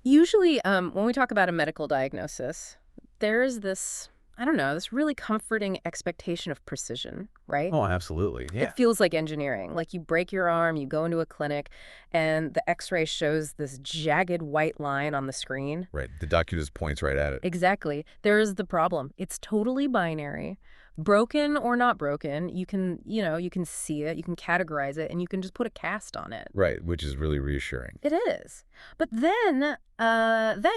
Usually, when we talk about a medical diagnosis, there is this, I don't know, this really comforting expectation of precision, right? Oh, absolutely. It Yeah. feels like engineering. Like you break your arm, you go into a clinic, and the x-ray shows this jagged white line on the screen. Right. The doctor just points right at it. Exactly. There's the problem. It's totally binary. Broken or not broken, you can see it, you can categorize it, and you can just put a cast on it. Right, which is really reassuring. It is. But then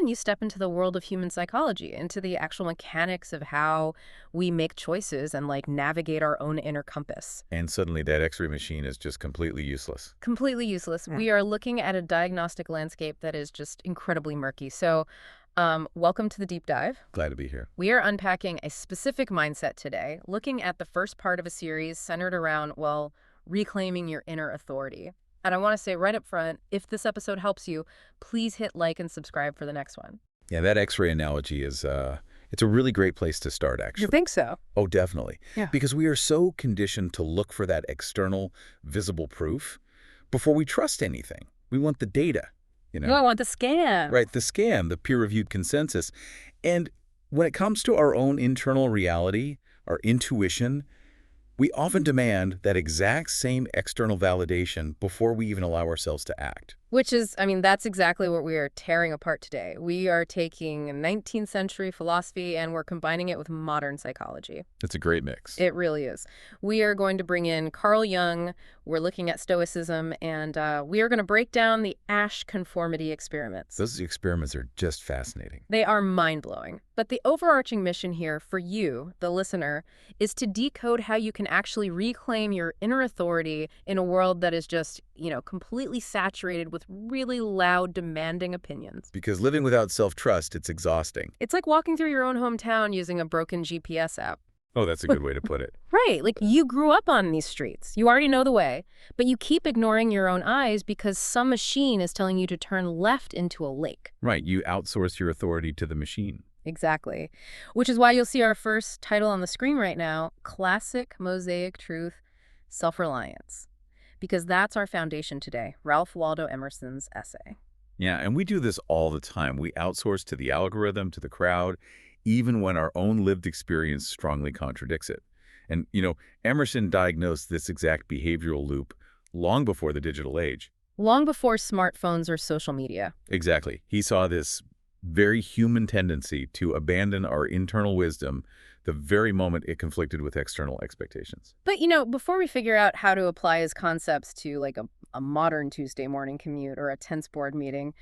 you step into the world of human psychology, into the actual mechanics of how we make choices and like navigate our own inner compass. And suddenly that X-ray machine is just completely useless. Completely useless. We are looking at a diagnostic landscape that is just incredibly murky. So, welcome to the deep dive. Glad to be here. We are unpacking a specific mindset today, looking at the first part of a series centered around, well, reclaiming your inner authority. And I want to say right up front, if this episode helps you, please hit like and subscribe for the next one. Yeah, that X-ray analogy is, it's a really great place to start, You actually. think so? Oh, definitely. Yeah. Because we are so conditioned to look for that external, visible proof before we trust anything. We want the data, you No, I know? want the scan. Right, the scan, the peer-reviewed consensus. And when it comes to our own internal reality, our intuition, we often demand that exact same external validation before we even allow ourselves to act. Which is, I mean, that's exactly what we are tearing apart today. We are taking 19th century philosophy and we're combining it with modern psychology. It's a great mix. It really is. We are going to bring in Carl Jung. We're looking at Stoicism, and we are going to break down the Asch conformity experiments. Those experiments are just fascinating. They are mind-blowing. But the overarching mission here for you, the listener, is to decode how you can actually reclaim your inner authority in a world that is just, completely saturated with really loud, demanding opinions. Because living without self-trust, it's exhausting. It's like walking through your own hometown using a broken GPS app. Oh, that's a good way to put it. Right, like you grew up on these streets. You already know the way, but you keep ignoring your own eyes because some machine is telling you to turn left into a lake. Right, you outsource your authority to the machine. Exactly. Which is why you'll see our first title on the screen right now, Classic Mosaic Truth, Self-Reliance. Because that's our foundation today, Ralph Waldo Emerson's essay. Yeah, and we do this all the time. We outsource to the algorithm, to the crowd, even when our own lived experience strongly contradicts it. And, Emerson diagnosed this exact behavioral loop long before the digital age. Long before smartphones or social media. Exactly. He saw this very human tendency to abandon our internal wisdom the very moment it conflicted with external expectations. But, before we figure out how to apply his concepts to like a modern Tuesday morning commute or a tense board meeting,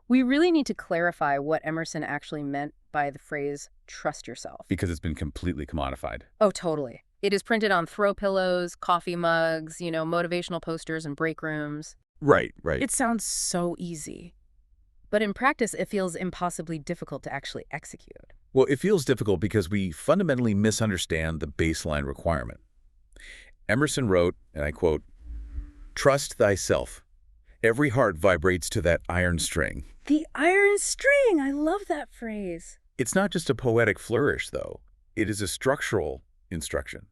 we really need to clarify what Emerson actually meant by the phrase, trust yourself. Because it's been completely commodified. Oh, totally. It is printed on throw pillows, coffee mugs, motivational posters and break rooms. Right. It sounds so easy. But in practice, it feels impossibly difficult to actually execute. Well, it feels difficult because we fundamentally misunderstand the baseline requirement. Emerson wrote, and I quote, "Trust thyself. Every heart vibrates to that iron string." The iron string! I love that phrase. It's not just a poetic flourish, though. It is a structural instruction.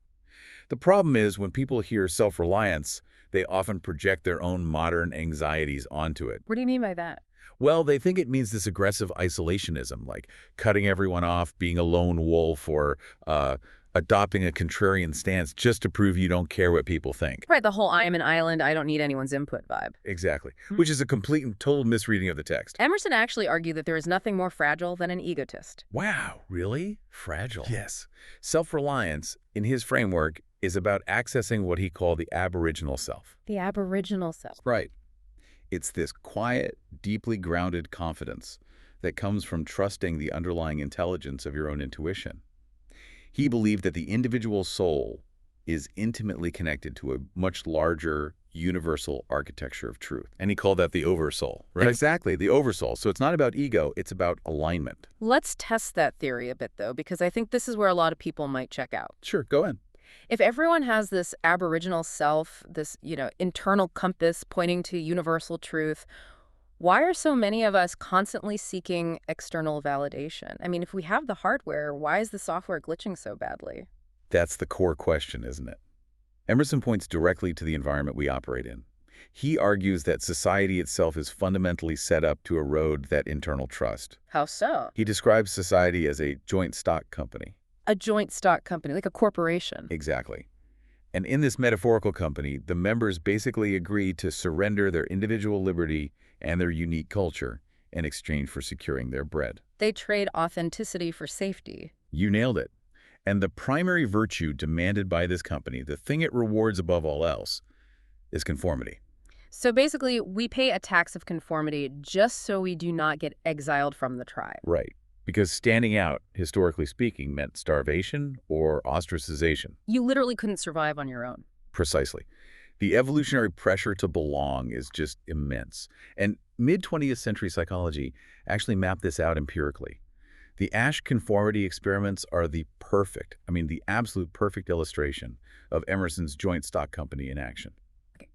The problem is when people hear self-reliance, they often project their own modern anxieties onto it. What do you mean by that? Well, they think it means this aggressive isolationism, like cutting everyone off, being a lone wolf, or adopting a contrarian stance just to prove you don't care what people think. Right, the whole I am an island, I don't need anyone's input vibe. Exactly, which is a complete and total misreading of the text. Emerson actually argued that there is nothing more fragile than an egotist. Wow, really? Fragile? Yes. Self-reliance, in his framework, is about accessing what he called the aboriginal self. The aboriginal self. Right. It's this quiet, deeply grounded confidence that comes from trusting the underlying intelligence of your own intuition. He believed that the individual soul is intimately connected to a much larger, universal architecture of truth. And he called that the oversoul, right? Exactly, the oversoul. So it's not about ego, it's about alignment. Let's test that theory a bit, though, because I think this is where a lot of people might check out. Sure, go ahead. If everyone has this aboriginal self, this, internal compass pointing to universal truth, why are so many of us constantly seeking external validation? I mean, if we have the hardware, why is the software glitching so badly? That's the core question, isn't it? Emerson points directly to the environment we operate in. He argues that society itself is fundamentally set up to erode that internal trust. How so? He describes society as a joint stock company. A joint stock company, like a corporation. Exactly. And in this metaphorical company, the members basically agree to surrender their individual liberty and their unique culture in exchange for securing their bread. They trade authenticity for safety. You nailed it. And the primary virtue demanded by this company, the thing it rewards above all else, is conformity. So basically, we pay a tax of conformity just so we do not get exiled from the tribe. Right. Because standing out, historically speaking, meant starvation or ostracization. You literally couldn't survive on your own. Precisely. The evolutionary pressure to belong is just immense. And mid-20th century psychology actually mapped this out empirically. The Asch conformity experiments are the absolute perfect illustration of Emerson's joint stock company in action.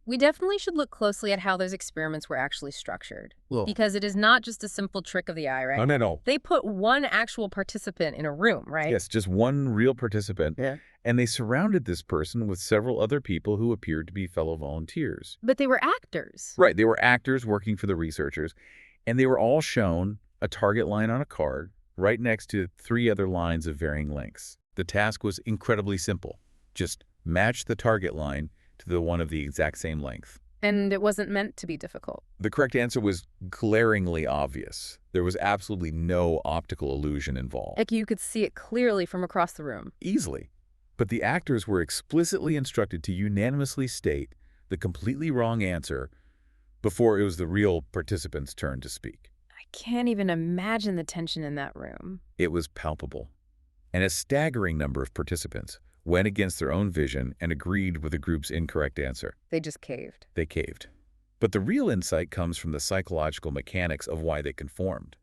We definitely should look closely at how those experiments were actually structured. Well, Because it is not just a simple trick of the eye, right? no. They put one actual participant in a room, right? Yes, just one real participant. Yeah. And they surrounded this person with several other people who appeared to be fellow volunteers. But they were actors. Right, they were actors working for the researchers, and they were all shown a target line on a card right next to 3 other lines of varying lengths. The task was incredibly simple. Just match the target line to the one of the exact same length. And it wasn't meant to be difficult. The correct answer was glaringly obvious. There was absolutely no optical illusion involved. Like you could see it clearly from across the room. Easily. But the actors were explicitly instructed to unanimously state the completely wrong answer before it was the real participant's turn to speak. I can't even imagine the tension in that room. It was palpable. And a staggering number of participants went against their own vision and agreed with the group's incorrect answer. They just caved. They caved. But the real insight comes from the psychological mechanics of why they conformed.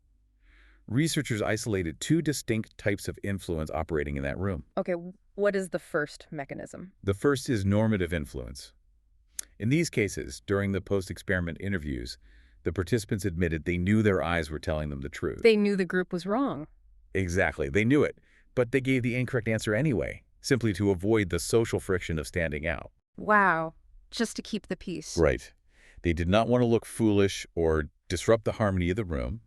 Researchers isolated 2 distinct types of influence operating in that room. Okay, what is the first mechanism? The first is normative influence. In these cases, during the post-experiment interviews, the participants admitted they knew their eyes were telling them the truth. They knew the group was wrong. Exactly, they knew it, but they gave the incorrect answer anyway, simply to avoid the social friction of standing out. Wow, just to keep the peace. Right. They did not want to look foolish or disrupt the harmony of the room.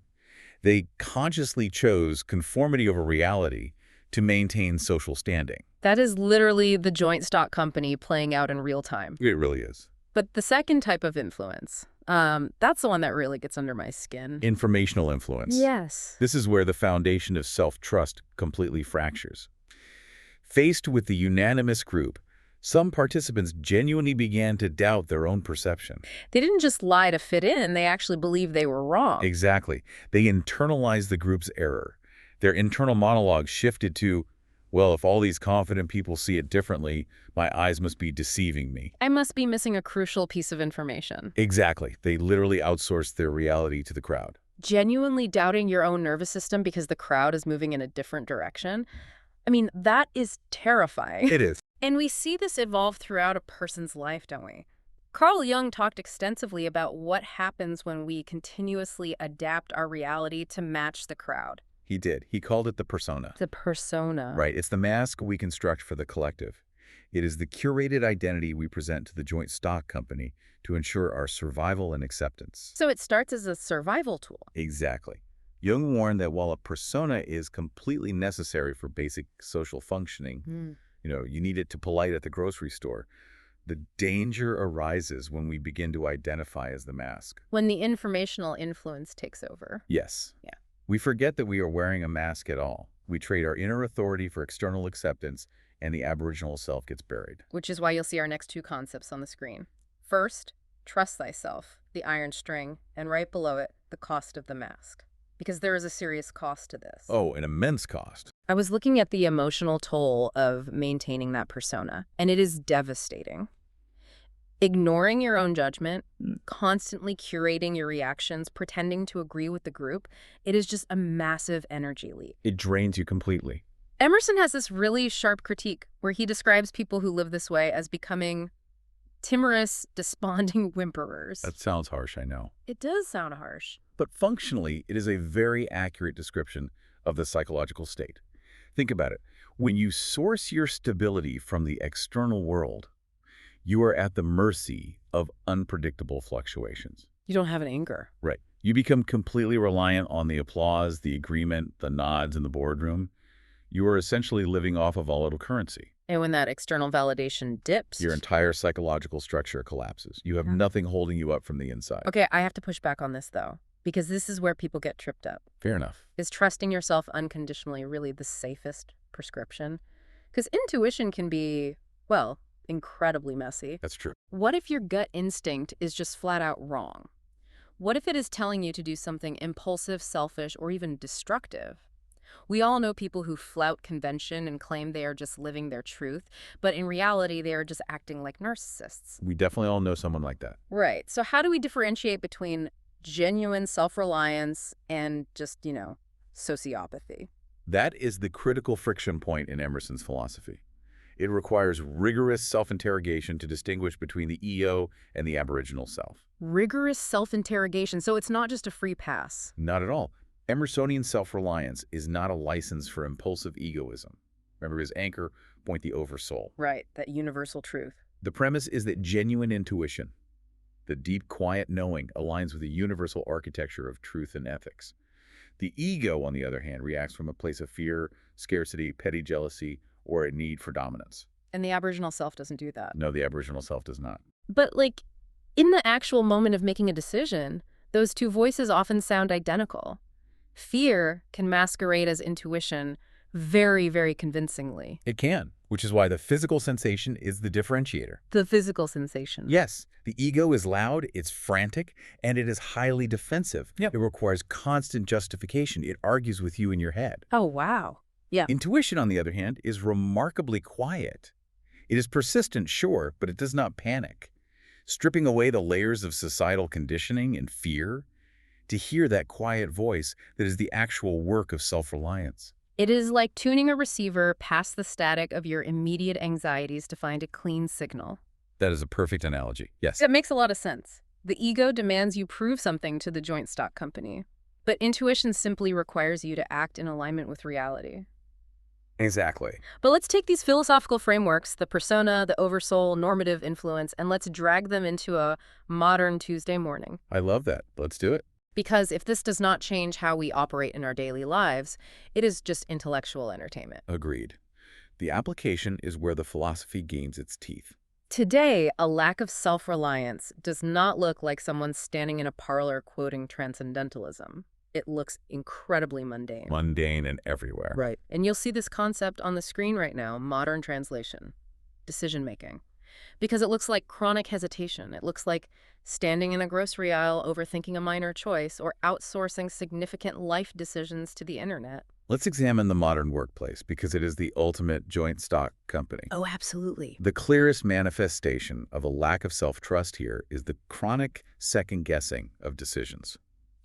They consciously chose conformity over reality to maintain social standing. That is literally the joint stock company playing out in real time. It really is. But the second type of influence, that's the one that really gets under my skin. Informational influence. Yes. This is where the foundation of self-trust completely fractures. Faced with the unanimous group, some participants genuinely began to doubt their own perception. They didn't just lie to fit in, they actually believed they were wrong. Exactly. They internalized the group's error. Their internal monologue shifted to, well, if all these confident people see it differently, my eyes must be deceiving me. I must be missing a crucial piece of information. Exactly. They literally outsourced their reality to the crowd. Genuinely doubting your own nervous system because the crowd is moving in a different direction. I mean, that is terrifying. It is. And we see this evolve throughout a person's life, don't we? Carl Jung talked extensively about what happens when we continuously adapt our reality to match the crowd. He did. He called it the persona. The persona. Right. It's the mask we construct for the collective. It is the curated identity we present to the joint stock company to ensure our survival and acceptance. So it starts as a survival tool. Exactly. Jung warned that while a persona is completely necessary for basic social functioning, you need it to polite at the grocery store, the danger arises when we begin to identify as the mask. When the informational influence takes over. Yes. Yeah. We forget that we are wearing a mask at all. We trade our inner authority for external acceptance, and the Aboriginal self gets buried. Which is why you'll see our next 2 concepts on the screen. First, trust thyself, the iron string, and right below it, the cost of the mask. Because there is a serious cost to this. Oh, an immense cost. I was looking at the emotional toll of maintaining that persona, and it is devastating. Ignoring your own judgment, constantly curating your reactions, pretending to agree with the group, it is just a massive energy leak. It drains you completely. Emerson has this really sharp critique where he describes people who live this way as becoming timorous, desponding whimperers. That sounds harsh, I know. It does sound harsh. But functionally, it is a very accurate description of the psychological state. Think about it. When you source your stability from the external world, You are at the mercy of unpredictable fluctuations. You don't have an anchor. Right. You become completely reliant on the applause, the agreement, the nods in the boardroom. You are essentially living off a volatile currency. And when that external validation dips... Your entire psychological structure collapses. You have nothing holding you up from the inside. Okay, I have to push back on this, though, because this is where people get tripped up. Fair enough. Is trusting yourself unconditionally really the safest prescription? Because intuition can be, well, incredibly messy. That's true. What if your gut instinct is just flat out wrong? What if it is telling you to do something impulsive, selfish, or even destructive? We all know people who flout convention and claim they are just living their truth, but in reality, they are just acting like narcissists. We definitely all know someone like that. Right. So how do we differentiate between genuine self-reliance and just, sociopathy? That is the critical friction point in Emerson's philosophy. It requires rigorous self-interrogation to distinguish between the ego and the aboriginal self. Rigorous self-interrogation, so it's not just a free pass. Not at all. Emersonian self-reliance is not a license for impulsive egoism. Remember his anchor, point the oversoul. Right, that universal truth. The premise is that genuine intuition, the deep, quiet knowing, aligns with the universal architecture of truth and ethics. The ego, on the other hand, reacts from a place of fear, scarcity, petty jealousy, or a need for dominance. And the Aboriginal self doesn't do that. No, the Aboriginal self does not. But, in the actual moment of making a decision, those two voices often sound identical. Fear can masquerade as intuition very, very convincingly. It can, which is why the physical sensation is the differentiator. The physical sensation. Yes, the ego is loud, it's frantic, and it is highly defensive. Yep. It requires constant justification. It argues with you in your head. Oh, wow. Yeah. Intuition, on the other hand, is remarkably quiet. It is persistent, sure, but it does not panic. Stripping away the layers of societal conditioning and fear, to hear that quiet voice that is the actual work of self-reliance. It is like tuning a receiver past the static of your immediate anxieties to find a clean signal. That is a perfect analogy. Yes. It makes a lot of sense. The ego demands you prove something to the joint stock company, but intuition simply requires you to act in alignment with reality. Exactly. But let's take these philosophical frameworks, the persona, the oversoul, normative influence, and let's drag them into a modern Tuesday morning. I love that. Let's do it. Because if this does not change how we operate in our daily lives, it is just intellectual entertainment. Agreed. The application is where the philosophy gains its teeth. Today, a lack of self-reliance does not look like someone standing in a parlor quoting transcendentalism. It looks incredibly mundane. Mundane and everywhere. Right. And you'll see this concept on the screen right now, modern translation, decision-making. Because it looks like chronic hesitation. It looks like standing in a grocery aisle overthinking a minor choice or outsourcing significant life decisions to the internet. Let's examine the modern workplace because it is the ultimate joint stock company. Oh, absolutely. The clearest manifestation of a lack of self-trust here is the chronic second-guessing of decisions.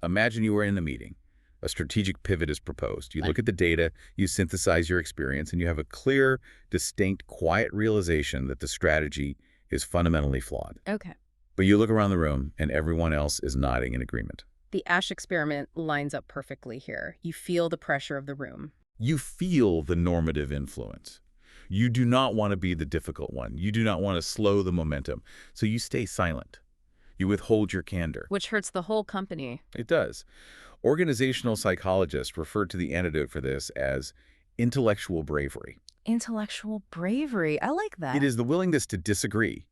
Imagine you are in a meeting. A strategic pivot is proposed. You look at the data, you synthesize your experience, and you have a clear, distinct, quiet realization that the strategy is fundamentally flawed. Okay. But you look around the room, and everyone else is nodding in agreement. The Ash experiment lines up perfectly here. You feel the pressure of the room. You feel the normative influence. You do not want to be the difficult one. You do not want to slow the momentum. So you stay silent. You withhold your candor. Which hurts the whole company. It does. Organizational psychologists refer to the antidote for this as intellectual bravery. Intellectual bravery. I like that. It is the willingness to disagree,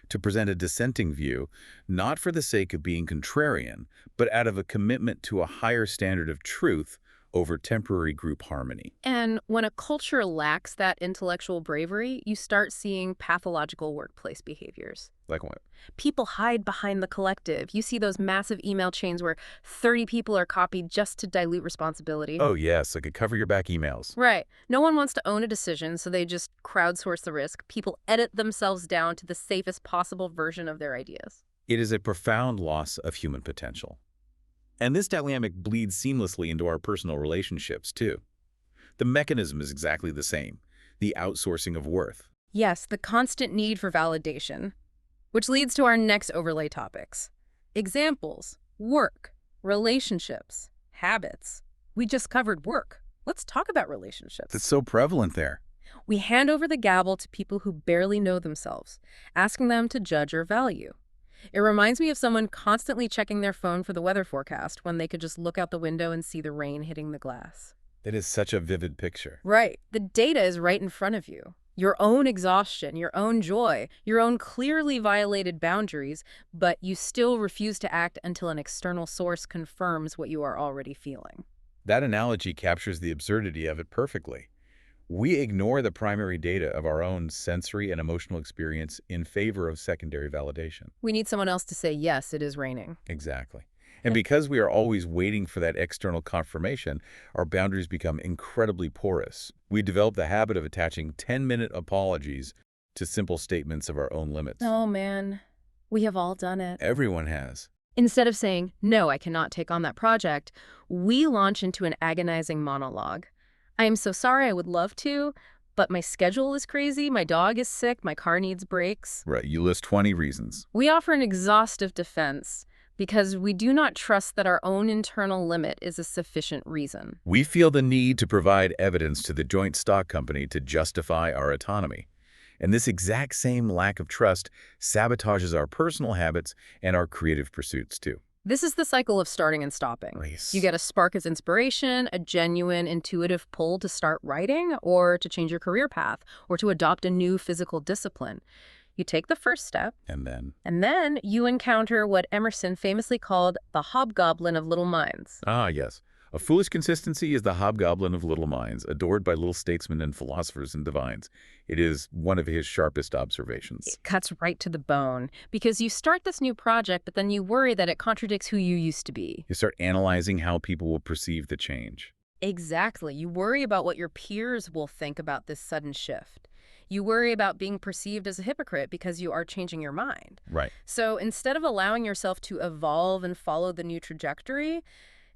to present a dissenting view, not for the sake of being contrarian, but out of a commitment to a higher standard of truth over temporary group harmony. And when a culture lacks that intellectual bravery, you start seeing pathological workplace behaviors. Like what? People hide behind the collective. You see those massive email chains where 30 people are copied just to dilute responsibility. Oh, yes, like a cover your back emails. Right. No one wants to own a decision, so they just crowdsource the risk. People edit themselves down to the safest possible version of their ideas. It is a profound loss of human potential. And this dynamic bleeds seamlessly into our personal relationships, too. The mechanism is exactly the same, the outsourcing of worth. Yes, the constant need for validation. Which leads to our next overlay topics. Examples: work, relationships, habits. We just covered work. Let's talk about relationships. It's so prevalent there. We hand over the gavel to people who barely know themselves, asking them to judge or value. It reminds me of someone constantly checking their phone for the weather forecast when they could just look out the window and see the rain hitting the glass. That is such a vivid picture. Right. The data is right in front of you. Your own exhaustion, your own joy, your own clearly violated boundaries, but you still refuse to act until an external source confirms what you are already feeling. That analogy captures the absurdity of it perfectly. We ignore the primary data of our own sensory and emotional experience in favor of secondary validation. We need someone else to say, yes, it is raining. Exactly. And because we are always waiting for that external confirmation, our boundaries become incredibly porous. We develop the habit of attaching 10-minute apologies to simple statements of our own limits. Oh, man. We have all done it. Everyone has. Instead of saying, no, I cannot take on that project, we launch into an agonizing monologue. I am so sorry, I would love to, but my schedule is crazy, my dog is sick, my car needs brakes. Right, you list 20 reasons. We offer an exhaustive defense because we do not trust that our own internal limit is a sufficient reason. We feel the need to provide evidence to the joint stock company to justify our autonomy. And this exact same lack of trust sabotages our personal habits and our creative pursuits, too. This is the cycle of starting and stopping. Yes. You get a spark as inspiration, a genuine intuitive pull to start writing, or to change your career path, or to adopt a new physical discipline. You take the first step, And then you encounter what Emerson famously called the hobgoblin of little minds. yes. A foolish consistency is the hobgoblin of little minds, adored by little statesmen and philosophers and divines. It is one of his sharpest observations. It cuts right to the bone, because you start this new project, but then you worry that it contradicts who you used to be. You start analyzing how people will perceive the change. Exactly. You worry about what your peers will think about this sudden shift. You worry about being perceived as a hypocrite because you are changing your mind. Right. So instead of allowing yourself to evolve and follow the new trajectory,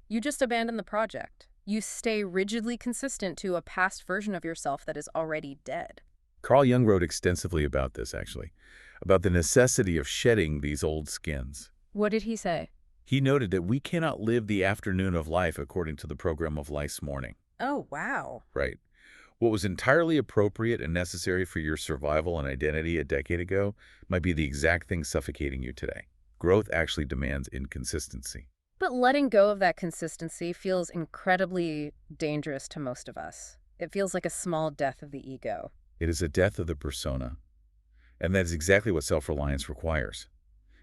you just abandon the project. You stay rigidly consistent to a past version of yourself that is already dead. Carl Jung wrote extensively about this, actually, about the necessity of shedding these old skins. What did he say? He noted that we cannot live the afternoon of life according to the program of life's morning. Oh, wow. Right. What was entirely appropriate and necessary for your survival and identity a decade ago might be the exact thing suffocating you today. Growth actually demands inconsistency. But letting go of that consistency feels incredibly dangerous to most of us. It feels like a small death of the ego. It is a death of the persona. And that is exactly what self-reliance requires.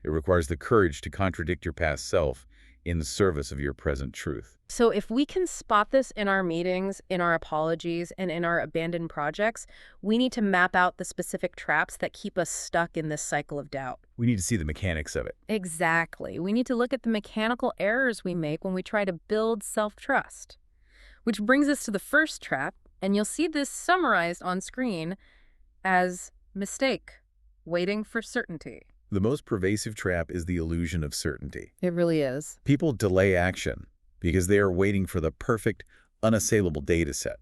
It requires the courage to contradict your past self in the service of your present truth. So if we can spot this in our meetings, in our apologies, and in our abandoned projects, we need to map out the specific traps that keep us stuck in this cycle of doubt. We need to see the mechanics of it. Exactly. We need to look at the mechanical errors we make when we try to build self-trust. Which brings us to the first trap, and you'll see this summarized on screen as mistake, waiting for certainty. The most pervasive trap is the illusion of certainty. It really is. People delay action because they are waiting for the perfect, unassailable data set.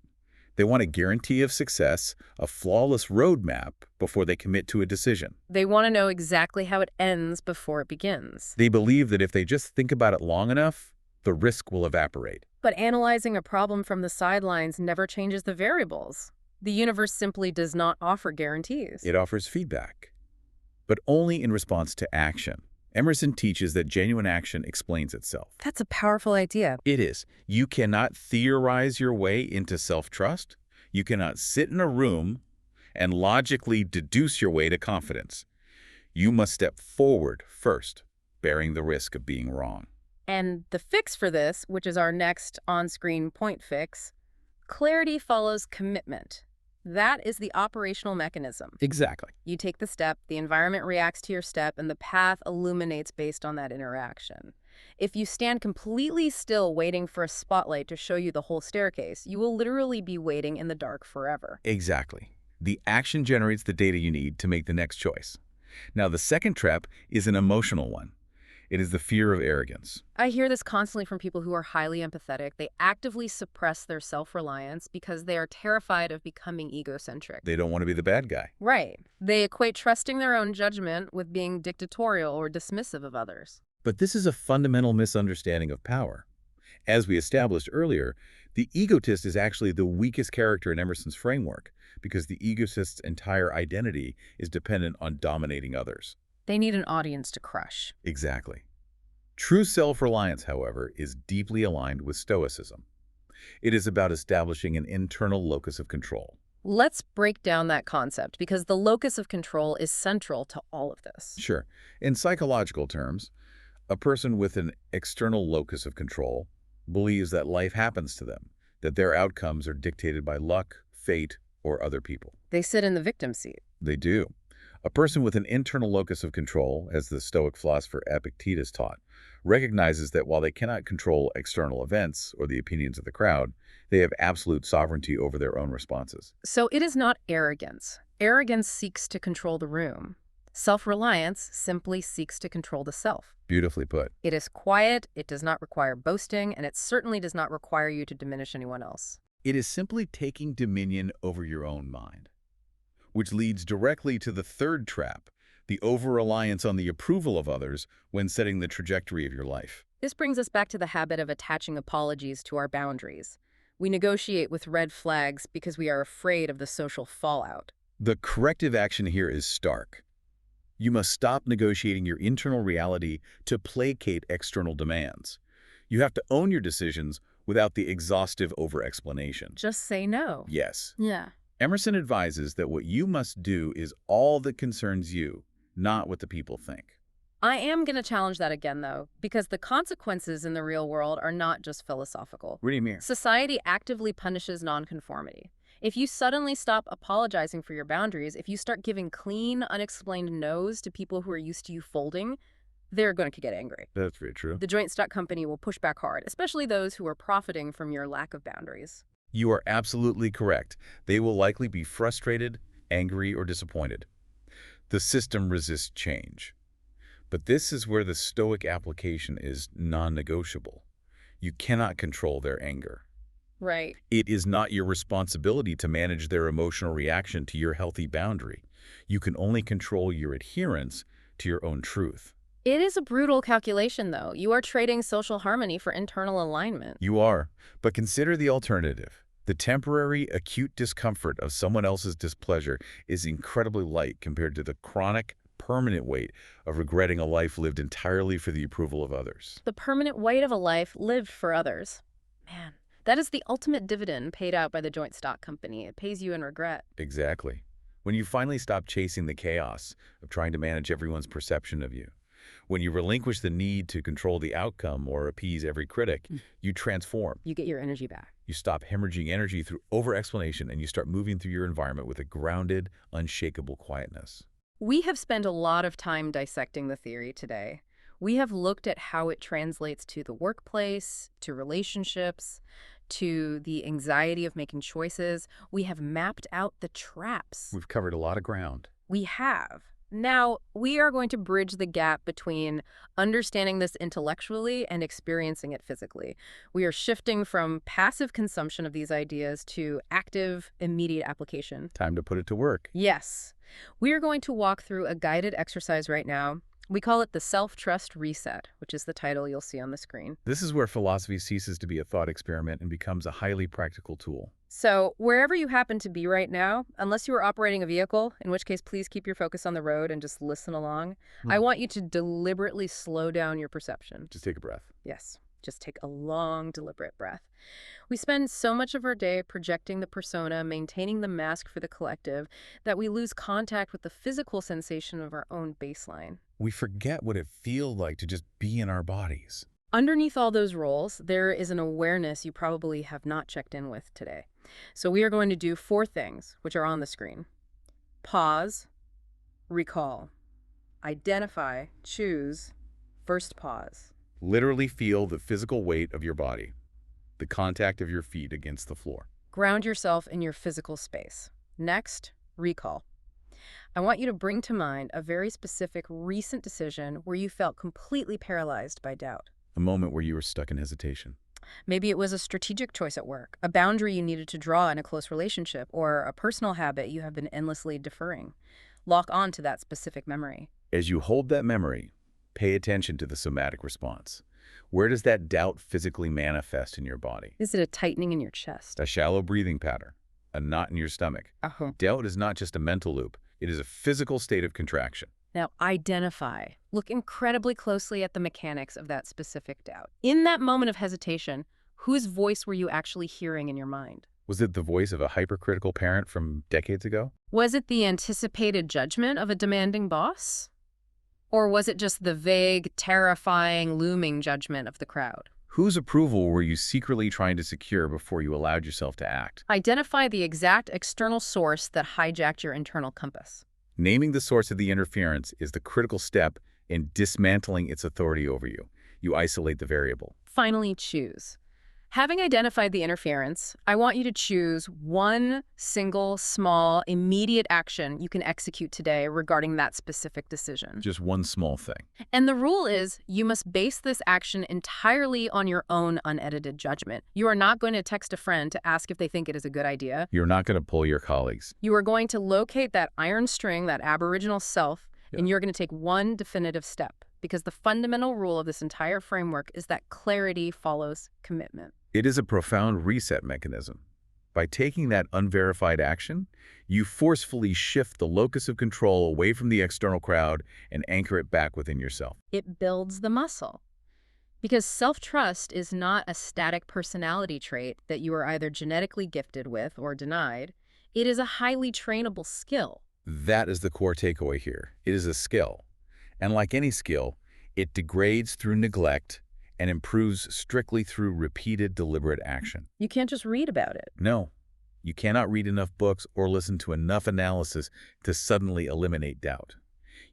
They want a guarantee of success, a flawless roadmap before they commit to a decision. They want to know exactly how it ends before it begins. They believe that if they just think about it long enough, the risk will evaporate. But analyzing a problem from the sidelines never changes the variables. The universe simply does not offer guarantees. It offers feedback, but only in response to action. Emerson teaches that genuine action explains itself. That's a powerful idea. It is. You cannot theorize your way into self-trust. You cannot sit in a room and logically deduce your way to confidence. You must step forward first, bearing the risk of being wrong. And the fix for this, which is our next on-screen point fix, clarity follows commitment. That is the operational mechanism. Exactly. You take the step, the environment reacts to your step, and the path illuminates based on that interaction. If you stand completely still waiting for a spotlight to show you the whole staircase, you will literally be waiting in the dark forever. Exactly. The action generates the data you need to make the next choice. Now, the second trap is an emotional one. It is the fear of arrogance. I hear this constantly from people who are highly empathetic. They actively suppress their self-reliance because they are terrified of becoming egocentric. They don't want to be the bad guy. Right. They equate trusting their own judgment with being dictatorial or dismissive of others. But this is a fundamental misunderstanding of power. As we established earlier, the egotist is actually the weakest character in Emerson's framework because the egotist's entire identity is dependent on dominating others. They need an audience to crush. Exactly. True self-reliance, however, is deeply aligned with Stoicism. It is about establishing an internal locus of control. Let's break down that concept because the locus of control is central to all of this. Sure, in psychological terms, a person with an external locus of control believes that life happens to them, that their outcomes are dictated by luck, fate, or other people. They sit in the victim seat. They do. A person with an internal locus of control, as the Stoic philosopher Epictetus taught, recognizes that while they cannot control external events or the opinions of the crowd, they have absolute sovereignty over their own responses. So it is not arrogance. Arrogance seeks to control the room. Self-reliance simply seeks to control the self. Beautifully put. It is quiet, it does not require boasting, and it certainly does not require you to diminish anyone else. It is simply taking dominion over your own mind, which leads directly to the third trap, the over-reliance on the approval of others when setting the trajectory of your life. This brings us back to the habit of attaching apologies to our boundaries. We negotiate with red flags because we are afraid of the social fallout. The corrective action here is stark. You must stop negotiating your internal reality to placate external demands. You have to own your decisions without the exhaustive over-explanation. Just say no. Yes. Yeah. Emerson advises that what you must do is all that concerns you, not what the people think. I am going to challenge that again, though, because the consequences in the real world are not just philosophical. What do you mean? Society actively punishes nonconformity. If you suddenly stop apologizing for your boundaries, if you start giving clean, unexplained no's to people who are used to you folding, they're going to get angry. That's very true. The joint stock company will push back hard, especially those who are profiting from your lack of boundaries. You are absolutely correct. They will likely be frustrated, angry, or disappointed. The system resists change. But this is where the Stoic application is non-negotiable. You cannot control their anger. Right. It is not your responsibility to manage their emotional reaction to your healthy boundary. You can only control your adherence to your own truth. It is a brutal calculation, though. You are trading social harmony for internal alignment. You are, but consider the alternative. The temporary, acute discomfort of someone else's displeasure is incredibly light compared to the chronic, permanent weight of regretting a life lived entirely for the approval of others. The permanent weight of a life lived for others. Man, that is the ultimate dividend paid out by the joint stock company. It pays you in regret. Exactly. When you finally stop chasing the chaos of trying to manage everyone's perception of you, when you relinquish the need to control the outcome or appease every critic, you transform. You get your energy back. You stop hemorrhaging energy through over-explanation and you start moving through your environment with a grounded, unshakable quietness. We have spent a lot of time dissecting the theory today. We have looked at how it translates to the workplace, to relationships, to the anxiety of making choices. We have mapped out the traps. We've covered a lot of ground. We have. Now, we are going to bridge the gap between understanding this intellectually and experiencing it physically. We are shifting from passive consumption of these ideas to active, immediate application. Time to put it to work. Yes. We are going to walk through a guided exercise right now. We call it the Self-Trust Reset, which is the title you'll see on the screen. This is where philosophy ceases to be a thought experiment and becomes a highly practical tool. So wherever you happen to be right now, unless you are operating a vehicle, in which case please keep your focus on the road and just listen along, I want you to deliberately slow down your perception. Just take a breath. Yes, just take a long, deliberate breath. We spend so much of our day projecting the persona, maintaining the mask for the collective, that we lose contact with the physical sensation of our own baseline. We forget what it feels like to just be in our bodies. Underneath all those roles, there is an awareness you probably have not checked in with today. So we are going to do 4 things, which are on the screen. Pause, recall, identify, choose, first pause. Literally feel the physical weight of your body, the contact of your feet against the floor. Ground yourself in your physical space. Next, recall. I want you to bring to mind a very specific recent decision where you felt completely paralyzed by doubt. A moment where you were stuck in hesitation. Maybe it was a strategic choice at work, a boundary you needed to draw in a close relationship, or a personal habit you have been endlessly deferring. Lock on to that specific memory. As you hold that memory, pay attention to the somatic response. Where does that doubt physically manifest in your body? Is it a tightening in your chest? A shallow breathing pattern, a knot in your stomach. Uh-huh. Doubt is not just a mental loop. It is a physical state of contraction. Now, identify. Look incredibly closely at the mechanics of that specific doubt. In that moment of hesitation, whose voice were you actually hearing in your mind? Was it the voice of a hypercritical parent from decades ago? Was it the anticipated judgment of a demanding boss? Or was it just the vague, terrifying, looming judgment of the crowd? Whose approval were you secretly trying to secure before you allowed yourself to act? Identify the exact external source that hijacked your internal compass. Naming the source of the interference is the critical step in dismantling its authority over you. You isolate the variable. Finally, choose. Having identified the interference, I want you to choose one single, small, immediate action you can execute today regarding that specific decision. Just one small thing. And the rule is you must base this action entirely on your own unedited judgment. You are not going to text a friend to ask if they think it is a good idea. You're not going to pull your colleagues. You are going to locate that iron string, that aboriginal self, and you're going to take one definitive step. Because the fundamental rule of this entire framework is that clarity follows commitment. It is a profound reset mechanism. By taking that unverified action, you forcefully shift the locus of control away from the external crowd and anchor it back within yourself. It builds the muscle. Because self-trust is not a static personality trait that you are either genetically gifted with or denied. It is a highly trainable skill. That is the core takeaway here. It is a skill. And like any skill, it degrades through neglect and improves strictly through repeated, deliberate action. You can't just read about it. No, you cannot read enough books or listen to enough analysis to suddenly eliminate doubt.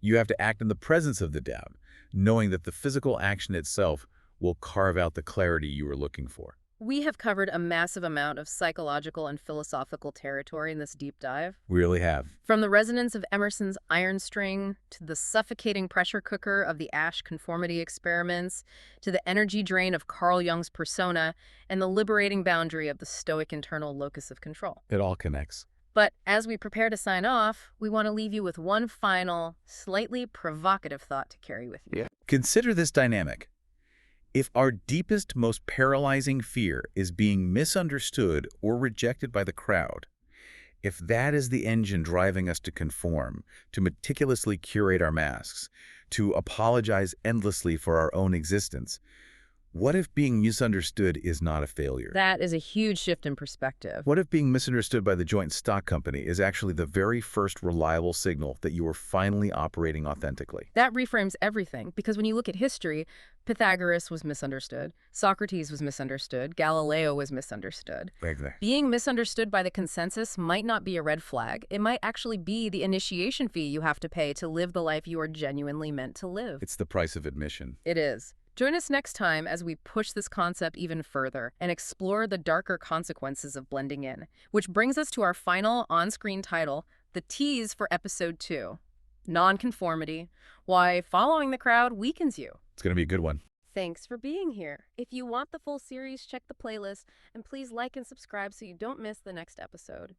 You have to act in the presence of the doubt, knowing that the physical action itself will carve out the clarity you are looking for. We have covered a massive amount of psychological and philosophical territory in this deep dive. We really have. From the resonance of Emerson's iron string, to the suffocating pressure cooker of the Asch conformity experiments, to the energy drain of Carl Jung's persona, and the liberating boundary of the stoic internal locus of control. It all connects. But as we prepare to sign off, we want to leave you with one final, slightly provocative thought to carry with you. Consider this dynamic. If our deepest, most paralyzing fear is being misunderstood or rejected by the crowd, if that is the engine driving us to conform, to meticulously curate our masks, to apologize endlessly for our own existence, what if being misunderstood is not a failure? That is a huge shift in perspective. What if being misunderstood by the joint stock company is actually the very first reliable signal that you are finally operating authentically? That reframes everything, because when you look at history, Pythagoras was misunderstood, Socrates was misunderstood, Galileo was misunderstood. Exactly. Being misunderstood by the consensus might not be a red flag. It might actually be the initiation fee you have to pay to live the life you are genuinely meant to live. It's the price of admission. It is. Join us next time as we push this concept even further and explore the darker consequences of blending in, which brings us to our final on-screen title, the tease for Episode 2, Nonconformity, Why Following the Crowd Weakens You. It's going to be a good one. Thanks for being here. If you want the full series, check the playlist, and please like and subscribe so you don't miss the next episode.